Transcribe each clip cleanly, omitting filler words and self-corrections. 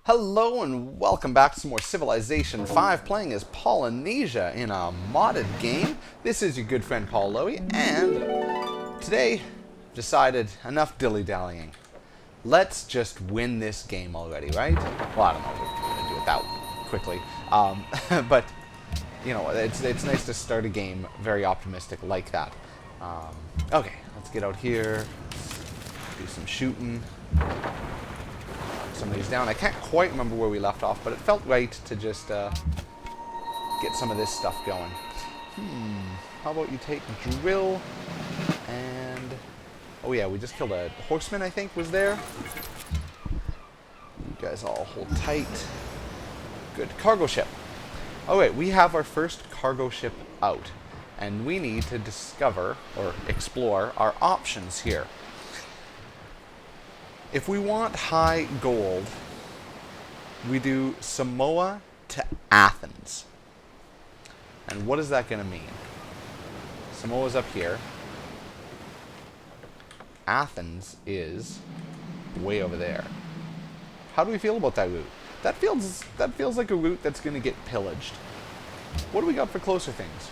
Hello and welcome back to some more Civilization 5, playing as Polynesia in a modded game. This is your good friend Paul Lowy, and today I've decided enough dilly-dallying. Let's just win this game already, right? Well, I don't know if we're going to do it that quickly. But, you know, it's nice to start a game very optimistic like that. Okay, let's get out here, do some shooting. Some of these down. I can't quite remember where we left off, but it felt right to just get some of this stuff going. How about you take drill and... Oh yeah, we just killed a horseman, I think, was there. You guys all hold tight. Good. Cargo ship. Alright, we have our first cargo ship out, and we need to discover, or explore, our options here. If we want high gold, we do Samoa to Athens. And what is that going to mean? Samoa's up here. Athens is way over there. How do we feel about that route? That feels like a route that's going to get pillaged. What do we got for closer things?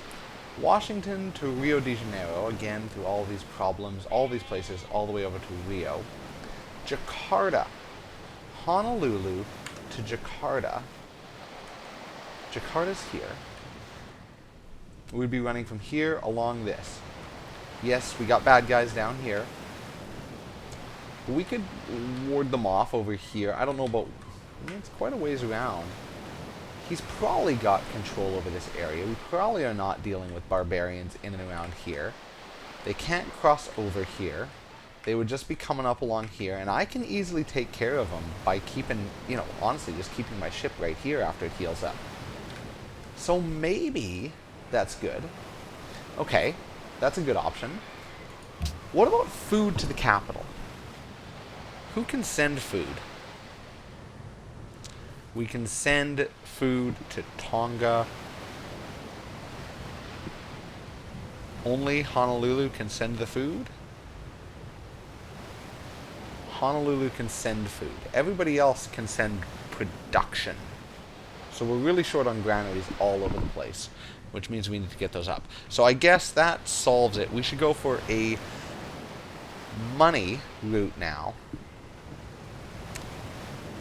Washington to Rio de Janeiro, again through all these problems, all these places, all the way over to Rio. Jakarta, Honolulu to Jakarta. Jakarta's here. We'd be running from here along this. Yes, we got bad guys down here. We could ward them off over here. I don't know about... I mean, it's quite a ways around. He's probably got control over this area. We probably are not dealing with barbarians in and around here. They can't cross over here. They would just be coming up along here, and I can easily take care of them by keeping, you know, honestly, just keeping my ship right here after it heals up. So maybe that's good. Okay, that's a good option. What about food to the capital? Who can send food? We can send food to Tonga. Only Honolulu can send the food? Honolulu can send food. Everybody else can send production. So we're really short on granaries all over the place, which means we need to get those up. So I guess that solves it. We should go for a money route now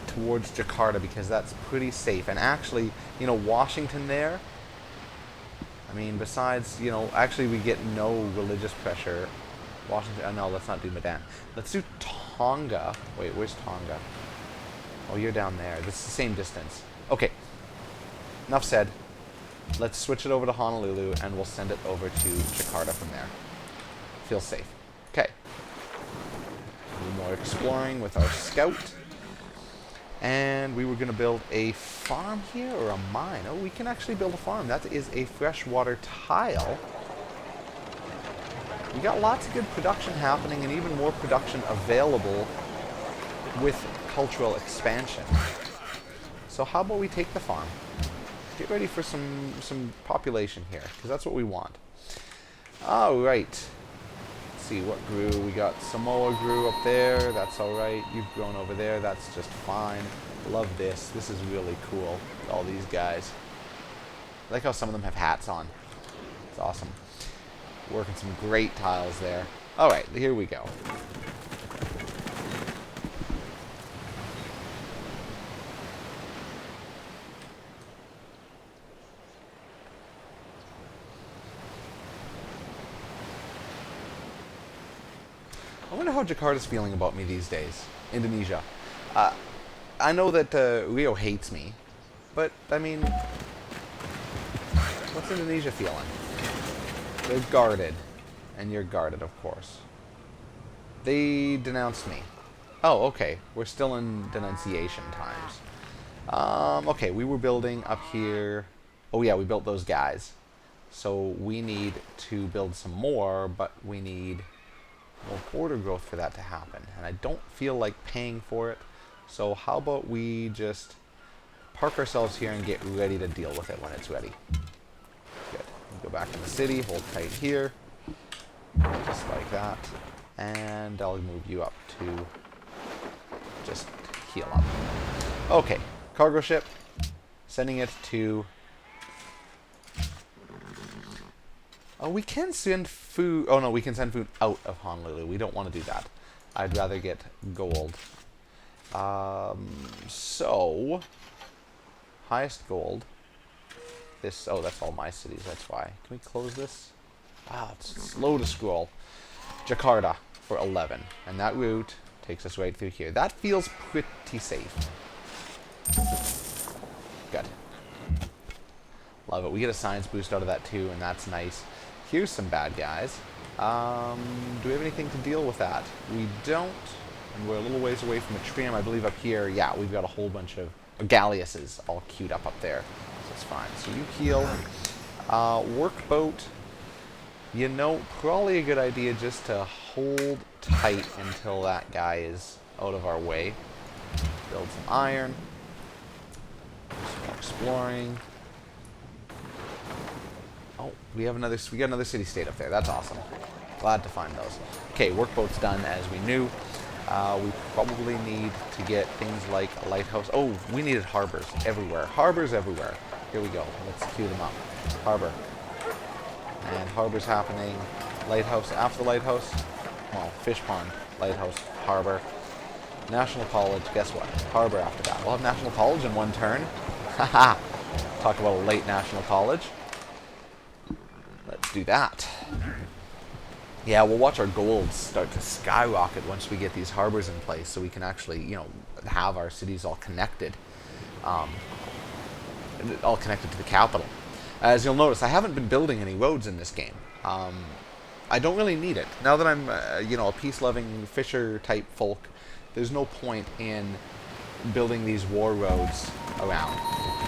towards Jakarta, because that's pretty safe. And actually, you know, Washington there, I mean, besides, you know, actually we get no religious pressure. Washington, no, let's not do Medan. Let's do Tonga. Wait, where's Tonga? Oh, you're down there. This is the same distance. Okay. Enough said. Let's switch it over to Honolulu, and we'll send it over to Jakarta from there. Feels safe. Okay. A little more exploring with our scout. And we were going to build a farm here, or a mine. Oh, we can actually build a farm. That is a freshwater tile. We got lots of good production happening, and even more production available with cultural expansion. So how about we take the farm? Get ready for some population here, because that's what we want. Alright. Let's see what grew. We got Samoa grew up there. That's alright. You've grown over there. That's just fine. Love this. This is really cool. All these guys. I like how some of them have hats on. It's awesome. Working some great tiles there. Alright, here we go. I wonder how Jakarta's feeling about me these days. Indonesia. I know that Rio hates me, but, I mean, what's Indonesia feeling? They're guarded. And you're guarded, of course. They denounced me. Oh, okay. We're still in denunciation times. Okay, we were building up here. Oh, yeah, we built those guys. So we need to build some more, but we need more border growth for that to happen. And I don't feel like paying for it. So how about we just park ourselves here and get ready to deal with it when it's ready. Good. Go back in the city, hold tight here, just like that, and I'll move you up to just heal up. Okay, cargo ship. Sending it to... Oh, we can send food... Oh, no, we can send food out of Honolulu. We don't want to do that. I'd rather get gold. So... Highest gold. This... Oh, that's all my cities. That's why. Can we close this? Wow, it's slow to scroll. Jakarta for 11. And that route takes us right through here. That feels pretty safe. Good. Love it. We get a science boost out of that too, and that's nice. Here's some bad guys. Do we have anything to deal with that? We don't. And we're a little ways away from a tram. I believe up here, yeah, we've got a whole bunch of galleasses all queued up there. So it's fine. So you heal. Workboat. You know, probably a good idea just to hold tight until that guy is out of our way. Build some iron. Some more exploring. Oh, we got another city-state up there. That's awesome. Glad to find those. Okay, workboat's done as we knew. We probably need to get things like a lighthouse. Oh, we needed harbors everywhere. Harbors everywhere. Here we go. Let's queue them up. Harbor. And harbor's happening. Lighthouse after the lighthouse. Well, fish pond, lighthouse, harbor. National College, guess what? Harbor after that. We'll have National College in one turn. Haha! Talk about a late National College. Let's do that. Yeah, we'll watch our gold start to skyrocket once we get these harbors in place, so we can actually, you know, have our cities all connected. All connected to the capital. As you'll notice, I haven't been building any roads in this game. I don't really need it. Now that I'm, you know, a peace-loving fisher-type folk, there's no point in building these war roads around.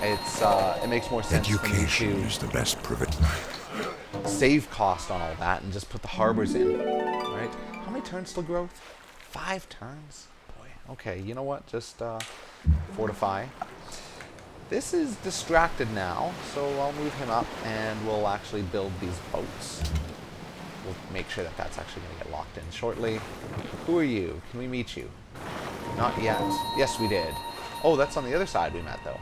It makes more sense for me Education to is the best save cost on all that and just put the harbors in. Right? How many turns till growth? 5 turns? Boy. Okay, you know what? Just fortify. This is distracted now, so I'll move him up and we'll actually build these boats. We'll make sure that that's actually going to get locked in shortly. Who are you? Can we meet you? Not yet. Yes, we did. Oh, that's on the other side we met, though.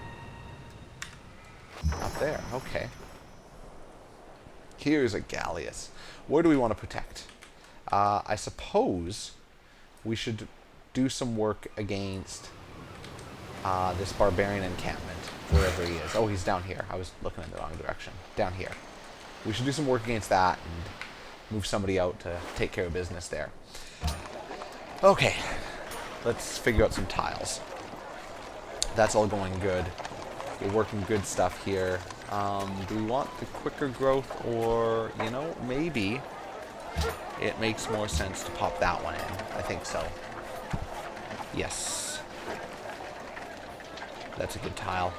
Up there. Okay. Here's a galleass. Where do we want to protect? I suppose we should do some work against this barbarian encampment, wherever he is. Oh, he's down here. I was looking in the wrong direction. Down here. We should do some work against that and move somebody out to take care of business there. Okay. Let's figure out some tiles. That's all going good. We're working good stuff here. Do we want the quicker growth, or, you know, maybe it makes more sense to pop that one in. I think so. Yes. That's a good tile.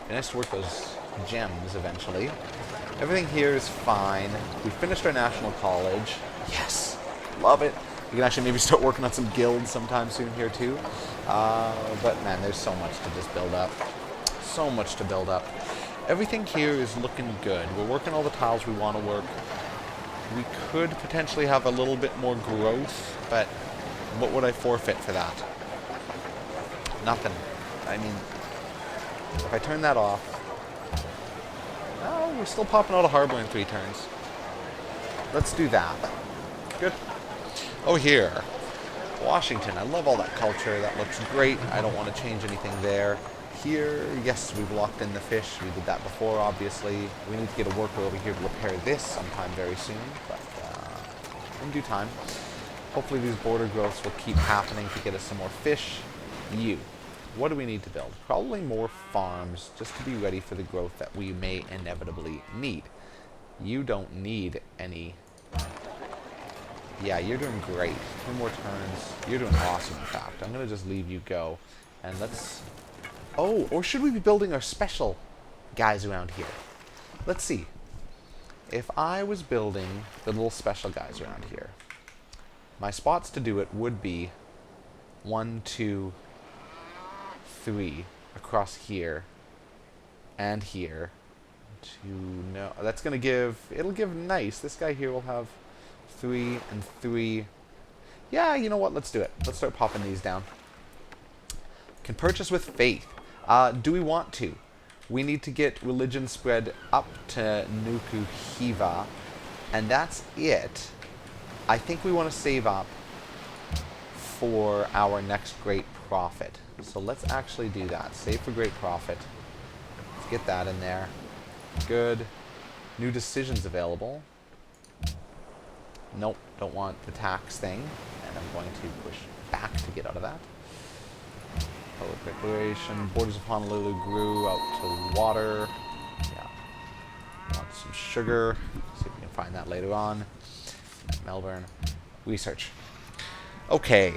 Be nice to work those gems eventually. Everything here is fine. We finished our National College. Yes. Love it. We can actually maybe start working on some guilds sometime soon here too. But man, there's so much to just build up. So much to build up. Everything here is looking good. We're working all the tiles we want to work. We could potentially have a little bit more growth, but what would I forfeit for that? Nothing. I mean, if I turn that off... Oh, we're still popping out a harbor in 3 turns. Let's do that. Good. Oh, here. Washington. I love all that culture. That looks great. I don't want to change anything there. Here, yes, we've locked in the fish. We did that before, obviously. We need to get a worker over here to repair this sometime very soon, but in due time. Hopefully these border growths will keep happening to get us some more fish. You. What do we need to build? Probably more farms, just to be ready for the growth that we may inevitably need. You don't need any... Yeah, you're doing great. 2 more turns. You're doing awesome, in fact. I'm going to just leave you go. And let's... Oh, or should we be building our special guys around here? Let's see. If I was building the little special guys around here, my spots to do it would be 1, 2, 3 across here and here. 2, no, that's going to give... It'll give nice. This guy here will have 3 and 3. Yeah, you know what? Let's do it. Let's start popping these down. Can purchase with faith. Do we want to? We need to get religion spread up to Nuku-Hiva, and that's it. I think we want to save up for our next great profit. So let's actually do that. Save for great profit. Let's get that in there. Good. New decisions available. Nope, don't want the tax thing. And I'm going to push back to get out of that. Public declaration. Borders of Honolulu grew out to water. Yeah. Want some sugar. See if we can find that later on. Melbourne. Research. Okay.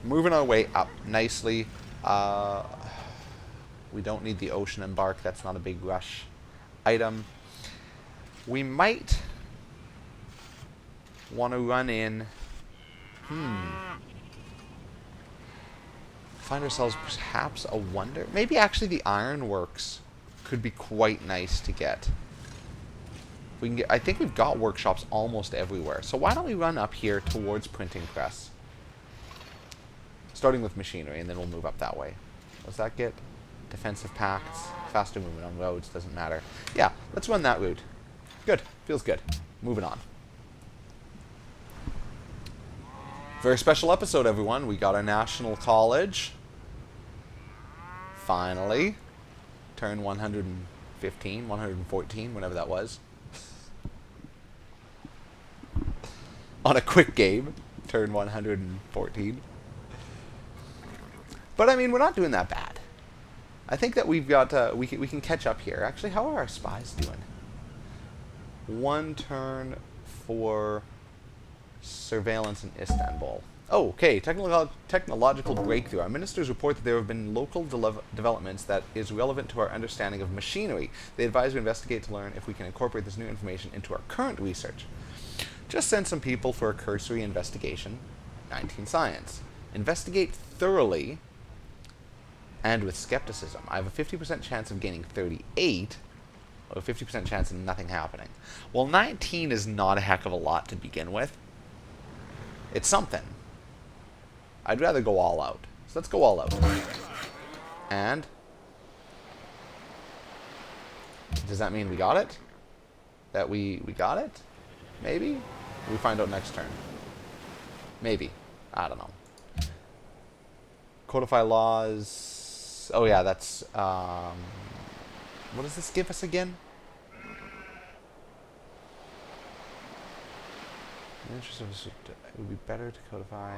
Moving our way up nicely. We don't need the ocean embark. That's not a big rush item. We might want to run in. Find ourselves perhaps a wonder. Maybe actually the ironworks could be quite nice to get. We can get. I think we've got workshops almost everywhere. So why don't we run up here towards printing press? Starting with machinery, and then we'll move up that way. Does that get defensive pacts? Faster movement on roads, doesn't matter. Yeah, let's run that route. Good. Feels good. Moving on. Very special episode, everyone. We got our National College. Finally. Turn 115, 114, whenever that was. On a quick game. Turn 114. But, I mean, we're not doing that bad. I think that we've got, we can catch up here. Actually, how are our spies doing? One turn for surveillance in Istanbul. Oh, okay. Technological breakthrough. Our ministers report that there have been local developments that is relevant to our understanding of machinery. They advise we investigate to learn if we can incorporate this new information into our current research. Just send some people for a cursory investigation. 19 science. Investigate thoroughly and with skepticism. I have a 50% chance of gaining 38, or a 50% chance of nothing happening. Well, 19 is not a heck of a lot to begin with. It's something. I'd rather go all out. So let's go all out. And does that mean we got it? That we got it? Maybe? We find out next turn. Maybe. I don't know. Codify laws. Oh yeah, that's what does this give us again? In the interest of it would be better to codify.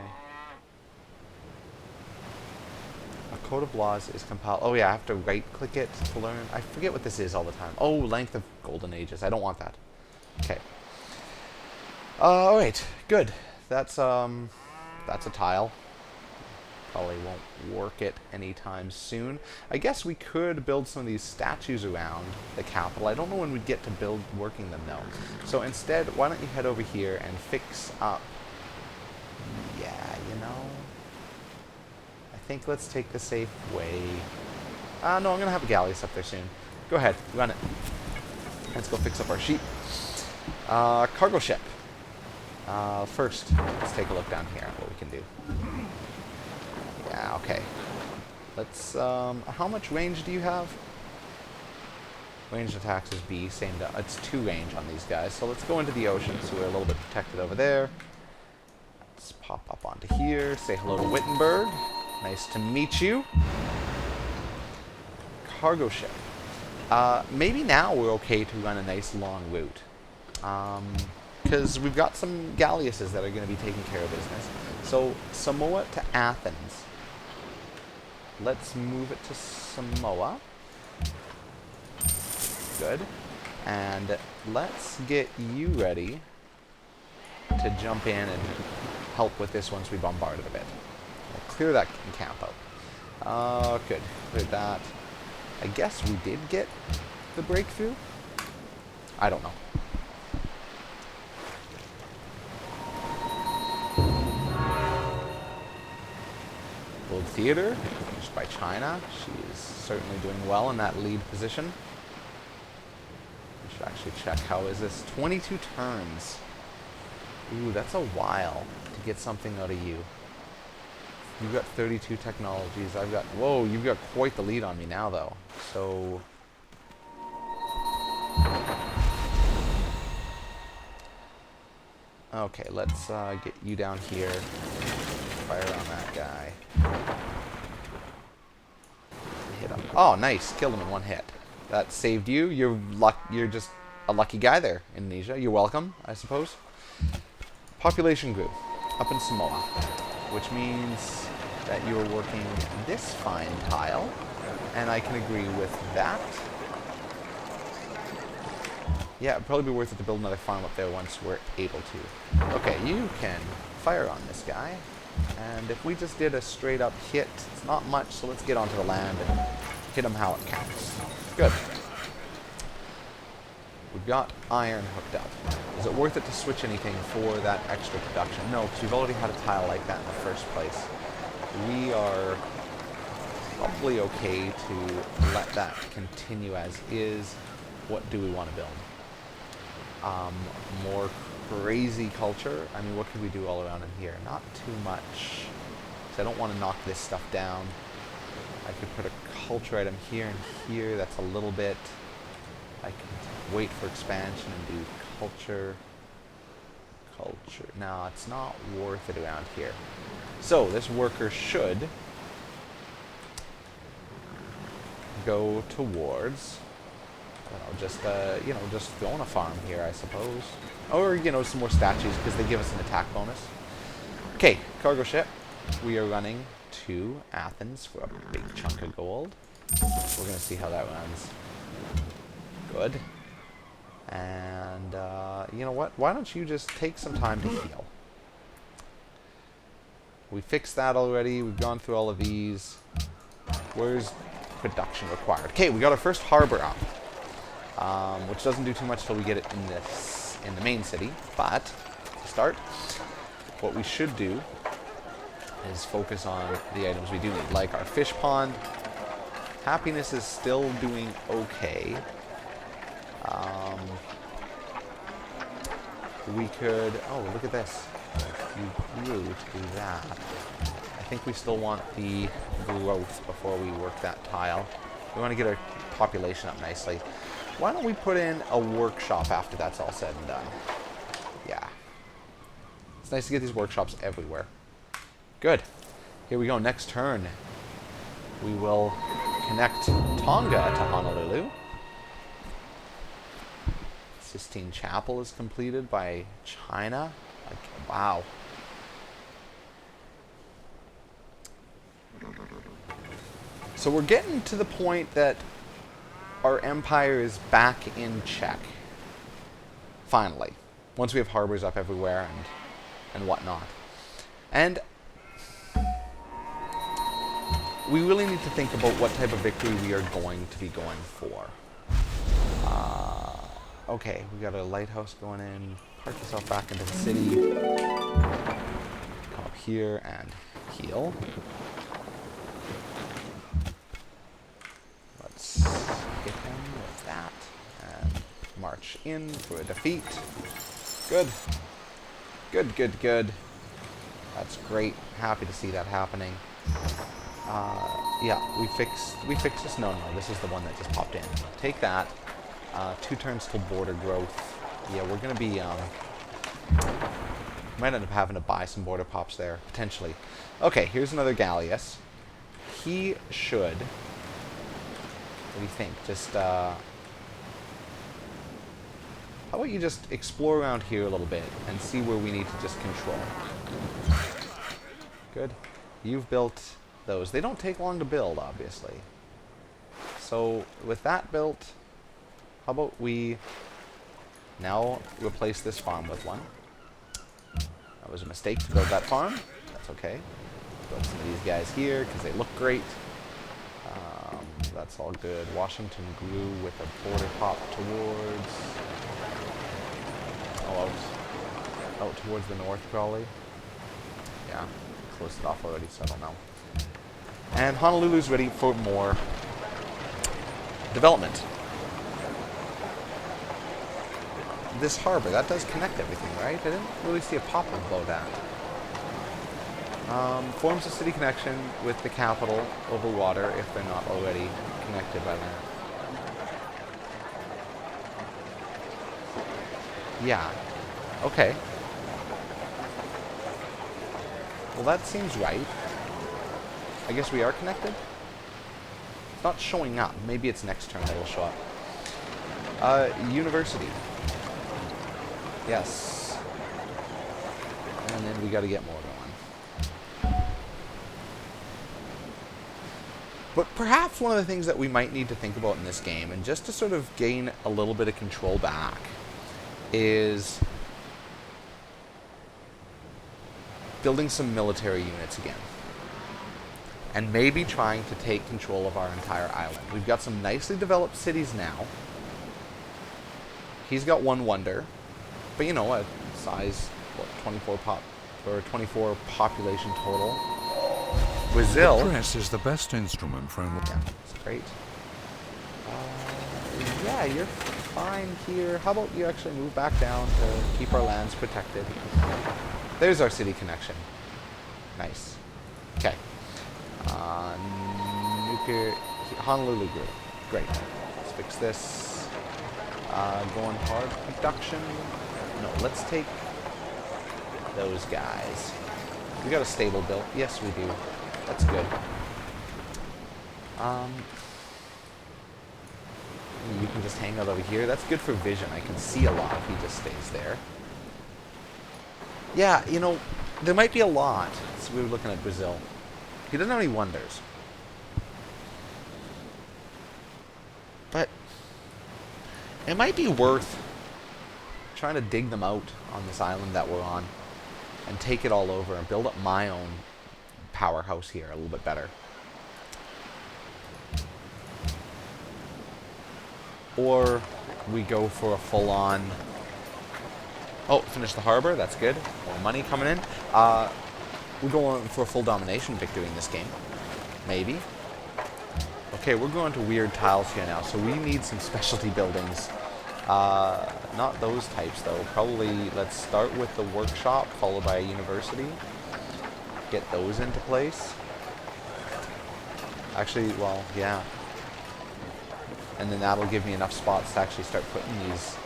A code of laws is compiled. Oh yeah, I have to right-click it to learn. I forget what this is all the time. Oh, length of golden ages. I don't want that. Okay. All right. Good. That's a tile. Probably won't work it anytime soon. I guess we could build some of these statues around the capital. I don't know when we'd get to working them though. So instead, why don't you head over here and fix up. Yeah, you know. I think let's take the safe way. No, I'm gonna have a galleys up there soon. Go ahead, run it. Let's go fix up our sheep. Cargo ship. First, let's take a look down here at what we can do. Yeah, okay. Let's, how much range do you have? Ranged attacks is B, same, it's 2 range on these guys. So let's go into the ocean, so we're a little bit protected over there. Let's pop up onto here, say hello to Wittenberg. Nice to meet you. Cargo ship. Maybe now we're okay to run a nice long route. Because we've got some galleasses that are going to be taking care of business. So, Samoa to Athens. Let's move it to Samoa. Good. And let's get you ready to jump in and help with this once we bombard it a bit. We'll clear that camp out. Good. Cleared that. I guess we did get the breakthrough? I don't know. World Theater, finished by China. She is certainly doing well in that lead position. We should actually check, how is this? 22 turns. Ooh, that's a while to get something out of you. You've got 32 technologies. I've got... Whoa, you've got quite the lead on me now, though. So... Okay, let's get you down here. Fire on that guy. Hit him. Oh, nice. Killed him in one hit. That saved you. You're just a lucky guy there, Indonesia. You're welcome, I suppose. Population grew up in Samoa, which means that you're working this fine tile, and I can agree with that. Yeah, it'd probably be worth it to build another farm up there once we're able to. Okay, you can fire on this guy, and if we just did a straight up hit, it's not much, so let's get onto the land and hit him how it counts. Good. We've got iron hooked up. Is it worth it to switch anything for that extra production? No, because we've already had a tile like that in the first place. We are probably okay to let that continue as is. What do we want to build? More crazy culture. I mean, what could we do all around in here? Not too much. So I don't want to knock this stuff down. I could put a culture item here and here. That's a little bit. I can wait for expansion and do culture. Culture. No, it's not worth it around here. So this worker should go towards, just throwing a farm here, I suppose. Or, some more statues, because they give us an attack bonus. Okay, cargo ship. We are running to Athens for a big chunk of gold. We're going to see how that runs. Good. And, you know what? Why don't you just take some time to heal? We fixed that already. We've gone through all of these. Where's production required? Okay, we got our first harbor up. Which doesn't do too much till we get it in the main city. But, to start, what we should do is focus on the items we do need. Like our fish pond. Happiness is still doing okay. We could... Oh, look at this. If you grew to do that. I think we still want the growth before we work that tile. We want to get our population up nicely. Why don't we put in a workshop after that's all said and done? Yeah. It's nice to get these workshops everywhere. Good. Here we go. Next turn. We will connect Tonga to Honolulu. Sistine Chapel is completed by China. Like, wow. So we're getting to the point that our empire is back in check. Finally. Once we have harbors up everywhere and whatnot. And we really need to think about what type of victory we are going to be going for. Okay, we got a lighthouse going in. Park yourself back into the city. Come up here and heal. Let's hit him with that. And march in for a defeat. Good. Good, good, good. That's great. Happy to see that happening. Yeah, we fixed this. No, this is the one that just popped in. Take that. 2 turns till border growth. Yeah, we're gonna be, might end up having to buy some border pops there, potentially. Okay, here's another Gallius. He should, what do you think? Just, how about you just explore around here a little bit and see where we need to just control. Good. You've built those. They don't take long to build, obviously. So, with that built, how about we now replace this farm with one. That was a mistake to build that farm. That's okay. Build some of these guys here because they look great. That's all good. Washington grew with a border pop towards... out towards the north, probably. Yeah, closed it off already, so I don't know. And Honolulu's ready for more development. This harbor, that does connect everything, right? I didn't really see a pop below that. Forms a city connection with the capital over water if they're not already connected by that. Yeah. Okay. Well, that seems right. I guess we are connected? It's not showing up. Maybe it's next turn it'll show up. University. Yes. And then we gotta get more going. But perhaps one of the things that we might need to think about in this game, and just to sort of gain a little bit of control back, is building some military units again. And maybe trying to take control of our entire island. We've got some nicely developed cities now. He's got one wonder. But you know, a size, what, 24 population total. Brazil. The press is the best instrument for him. Yeah, that's great. Yeah, you're fine here. How about you actually move back down to keep our lands protected? There's our city connection. Nice. Okay. Nuclear Honolulu group. Great. Let's fix this. Going hard production. No, let's take those guys. We got a stable built. Yes, we do. That's good. You can just hang out over here. That's good for vision. I can see a lot if he just stays there. Yeah, you know, there might be a lot. So we were looking at Brazil. He doesn't have any wonders. But it might be worth trying to dig them out on this island that we're on and take it all over and build up my own powerhouse here a little bit better. Or we go for a full-on... Oh, finish the harbor. That's good. More money coming in. We're going for a full domination victory in this game. Maybe. Okay, we're going to weird tiles here now, so we need some specialty buildings. Not those types, though. Probably let's start with the workshop, followed by a university. Get those into place. Actually, well, yeah. And then that'll give me enough spots to actually start putting these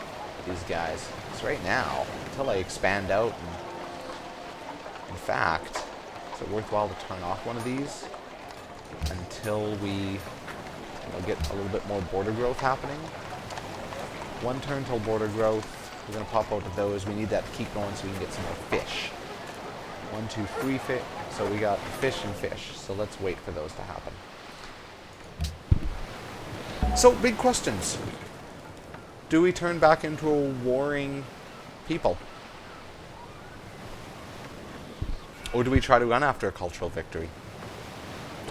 guys. Because right now, until I expand out, and in fact, is it worthwhile to turn off one of these until we get a little bit more border growth happening? One turn till border growth. We're going to pop out of those. We need that to keep going so we can get some more fish. 1, 2, 3 fish. So we got fish and fish. So let's wait for those to happen. So, big questions. Do we turn back into a warring people? Or do we try to run after a cultural victory?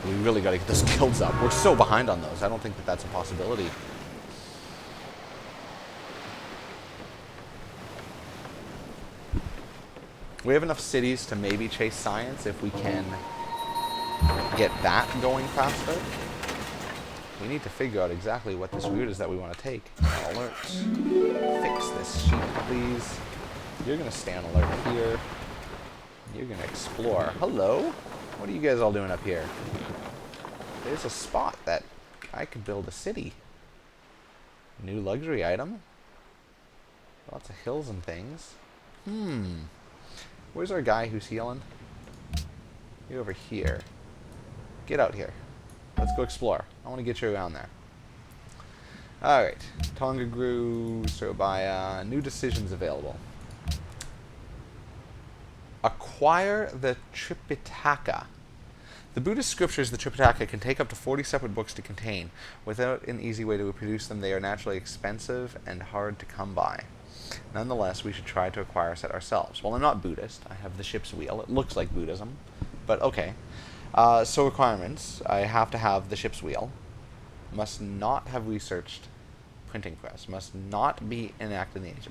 We really got to get those guilds up. We're so behind on those. I don't think that that's a possibility. We have enough cities to maybe chase science if we can get that going faster. We need to figure out exactly what this route is that we want to take. Alert. Fix this sheep, please. You're going to stay on alert here. You're going to explore. Hello? What are you guys all doing up here? There's a spot that I could build a city. New luxury item. Lots of hills and things. Where's our guy who's healing? You're over here. Get out here. Let's go explore. I want to get you around there. Alright. Tonga grew, Surabaya. New decisions available. Acquire the Tripitaka. The Buddhist scriptures, the Tripitaka, can take up to 40 separate books to contain. Without an easy way to reproduce them, they are naturally expensive and hard to come by. Nonetheless, we should try to acquire a set ourselves. Well, I'm not Buddhist. I have the ship's wheel. It looks like Buddhism, but okay. So requirements. I have to have the ship's wheel. Must not have researched printing press. Must not be enacted in the age.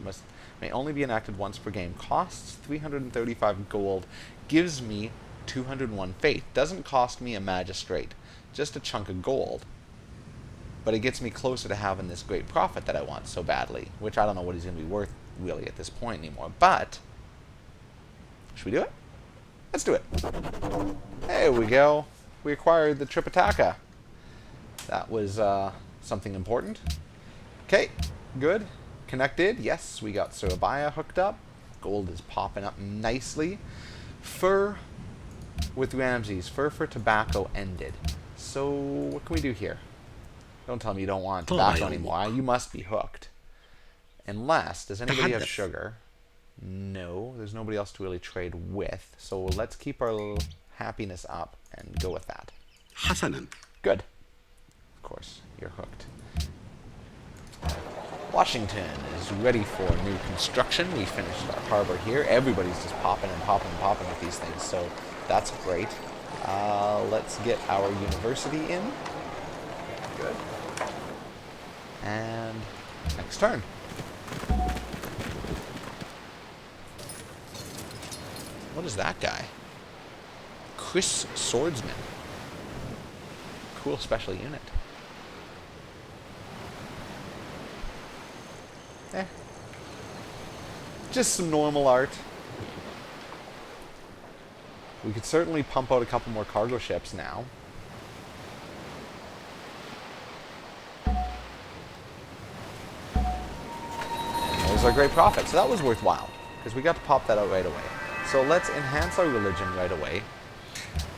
May only be enacted once per game. Costs 335 gold. Gives me 201 faith. Doesn't cost me a magistrate. Just a chunk of gold. But it gets me closer to having this great profit that I want so badly. Which I don't know what he's going to be worth really at this point anymore. But should we do it? Let's do it. There we go. We acquired the Tripitaka. That was something important. Okay, good. Connected. Yes, we got Surabaya hooked up. Gold is popping up nicely. Fur with Ramses. Fur for tobacco ended. So what can we do here? Don't tell me you don't want tobacco anymore. You must be hooked. Unless, does anybody have sugar? No, there's nobody else to really trade with. So let's keep our little happiness up and go with that. حسنا. Good. Of course, you're hooked. Washington is ready for new construction. We finished our harbor here. Everybody's just popping and popping and popping with these things, so that's great. Let's get our university in. Good. And next turn. What is that guy? Chris Swordsman. Cool special unit. Just some normal art. We could certainly pump out a couple more cargo ships now. And those are great profits. So that was worthwhile, because we got to pop that out right away. So let's enhance our religion right away.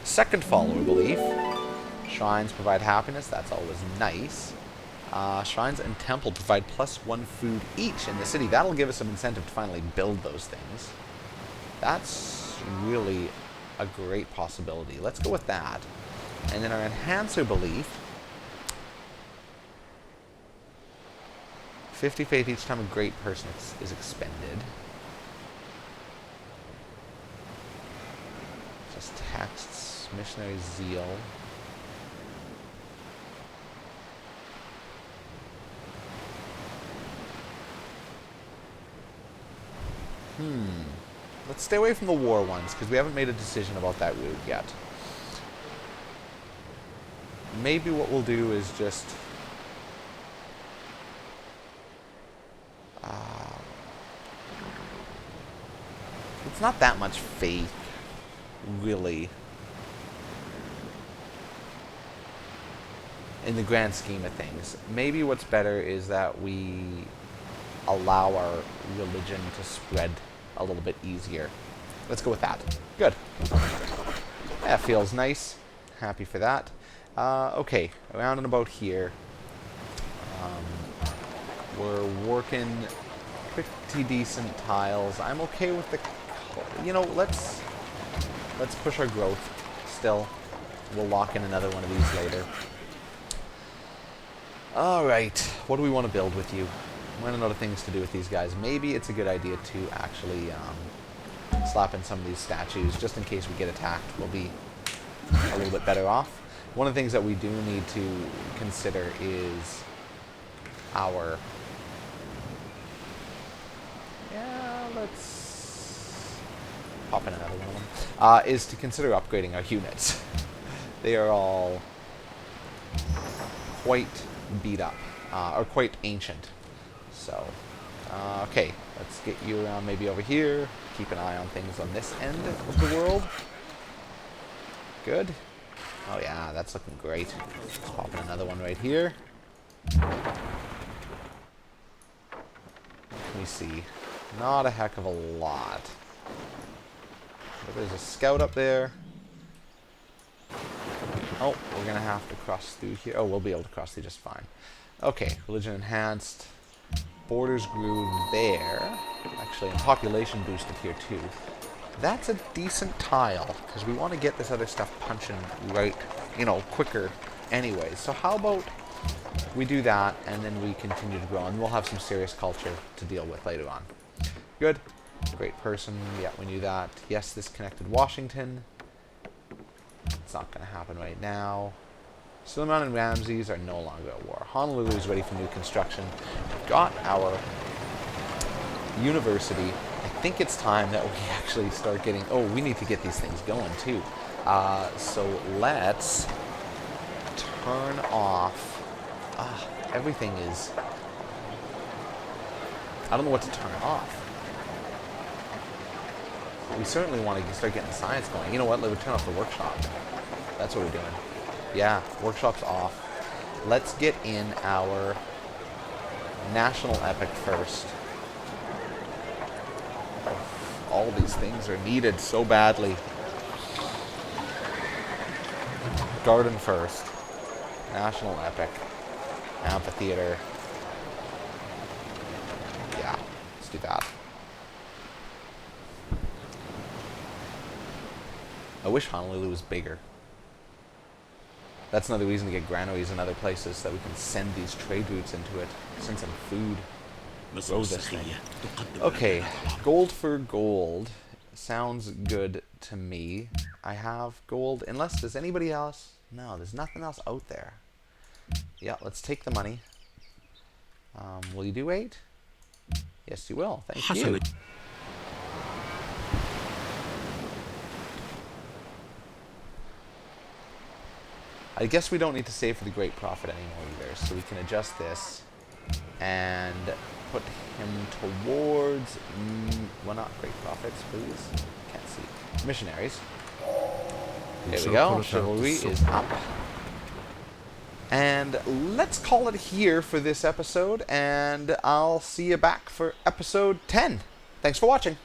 Second follower belief. Shrines provide happiness. That's always nice. Shrines and temple provide +1 food each in the city. That'll give us some incentive to finally build those things. That's really a great possibility. Let's go with that. And then our enhancer belief. 50 faith each time a great person is expended. Just texts. Missionary zeal. Let's stay away from the war ones, because we haven't made a decision about that route yet. Maybe what we'll do is just... it's not that much faith, really, in the grand scheme of things. Maybe what's better is that we allow our religion to spread a little bit easier. Let's go with that. Good. That feels nice. Happy for that. Okay, around and about here. We're working pretty decent tiles. I'm okay with the... You know, let's push our growth still. We'll lock in another one of these later. Alright, what do we want to build with you? I'm running out of things to do with these guys. Maybe it's a good idea to actually slap in some of these statues, just in case we get attacked. We'll be a little bit better off. One of the things that we do need to consider is our... Yeah, let's pop in another one of them. Is to consider upgrading our units. They are all quite beat up, or quite ancient. So, okay, let's get you around maybe over here. Keep an eye on things on this end of the world. Good. Oh yeah, that's looking great. Let's pop in another one right here. Let me see. Not a heck of a lot. But there's a scout up there. Oh, we're going to have to cross through here. Oh, we'll be able to cross through just fine. Okay, religion enhanced. Borders grew there. Actually, and population boosted here too. That's a decent tile, because we want to get this other stuff punching right, you know, quicker anyway. So how about we do that, and then we continue to grow, and we'll have some serious culture to deal with later on. Good. Great person. Yeah, we knew that. Yes, this connected Washington. It's not going to happen right now. Suleiman and Ramses are no longer at war. Honolulu is ready for new construction. We've got our university. I think it's time that we actually start getting... Oh, we need to get these things going, too. So let's turn off... everything is... I don't know what to turn off. We certainly want to start getting science going. You know what? Let's turn off the workshop. That's what we're doing. Yeah, workshop's off. Let's get in our national epic first. All these things are needed so badly. Garden first. National epic. Amphitheater. Yeah, let's do that. I wish Honolulu was bigger. That's another reason to get granaries in other places, so that we can send these trade routes into it. Send some food. Grow this thing. Okay, gold for gold. Sounds good to me. I have gold, unless there's anybody else. No, there's nothing else out there. Yeah, let's take the money. Will you do 8? Yes, you will. Thank you. I guess we don't need to save for the great prophet anymore either, so we can adjust this and put him towards, well, not great prophets, please. Can't see. Missionaries. There we go. Chivalry is up. And let's call it here for this episode, and I'll see you back for episode 10. Thanks for watching.